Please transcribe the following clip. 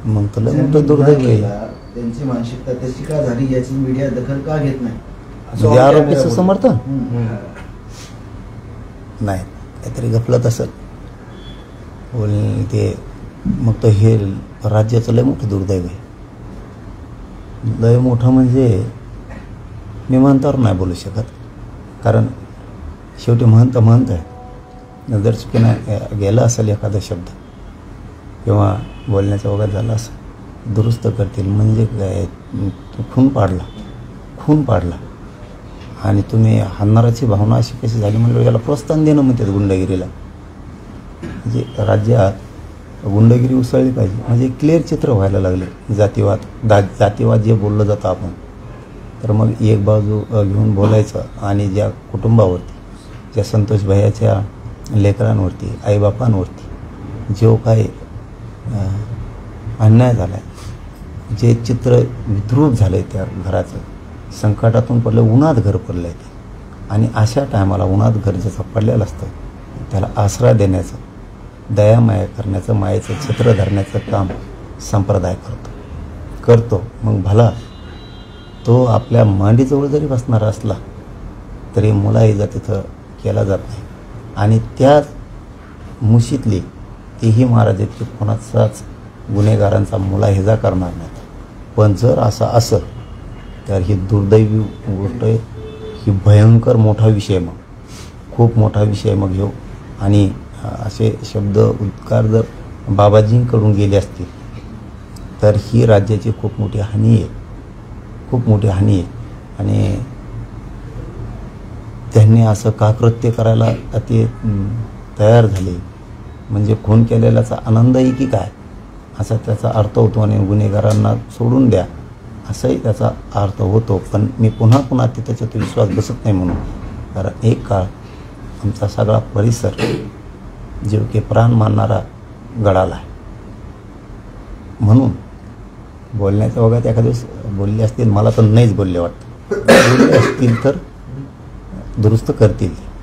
मग तुला मोठं दुर्दैव आहे. त्यांची मानसिकता तशी का झाली याची मीडिया दखल का घेत नाही? म्हणजे आरोपीचं समर्थन नाही, काहीतरी गफलत असेल ते. मग तर हे राज्याचं लय मोठं दुर्दैव आहे. लय मोठं म्हणजे मी महंतावर नाही बोलू शकत, कारण शेवटी महंत आहे. जर चुकीनं गेला असेल एखादा शब्द किंवा बोलण्याचा वगैरे झाला असं दुरुस्त करतील. म्हणजे काय, खून पाडला आणि तुम्ही हाणणाराची भावना अशी कशी झाली म्हणजे याला प्रोत्साहन देणं म्हणतात गुंडगिरीला. म्हणजे राज्यात गुंडगिरी उसळली पाहिजे म्हणजे क्लिअर चित्र व्हायला लागले. जातीवाद जे बोललं जातं आपण, तर मग एक बाजू घेऊन बोलायचं आणि ज्या कुटुंबावरती, ज्या संतोष भैयाच्या लेकरांवरती, आईबापांवरती जो काही अन्याय झाला आहे, जे चित्र विद्रूप झालं आहे त्या घराचं, संकटातून पडलं, उन्हात घर पडलं आहे ते. आणि अशा टायमाला उन्हात घर ज्याचं पडलेलं असतं त्याला आसरा देण्याचं, दयामाया करण्याचं, मायेचं छत्र धरण्याचं काम संप्रदाय करतो. मग भला तो आपल्या मांडीजवळ जरी बसणारा असला तरी मुलाइजा तिथं केला जात नाही. आणि त्याच मुशीतली तेही महाराज आहेत की कोणाचाच गुन्हेगारांचा मुलाहिजा करणार नाहीत. पण जर असं असं तर ही दुर्दैवी गोष्ट आहे. ही भयंकर मोठा विषय, मग खूप मोठा विषय मग घेऊ. आणि असे शब्द उद्गार जर बाबाजींकडून गेले असतील तर ही राज्याची खूप मोठी हानी आहे, खूप मोठी हानी आहे. आणि त्यांनी असं का कृत्य करायला ते तयार झाले म्हणजे खून केलेल्याचा आनंदही की काय असा त्याचा अर्थ होतो. आणि गुन्हेगारांना सोडून द्या असाही त्याचा अर्थ होतो. पण मी पुन्हा ते त्याच्यात विश्वास बसत नाही म्हणून, कारण एक काळ आमचा सगळा परिसर जीव के प्राण मानणारा गडाला आहे. म्हणून बोलण्याच्या वगैरे एखाद्या दिवस बोलले असतील, मला तर नाहीच बोलले वाटतं, बोलले असतील तर दुरुस्त करतील.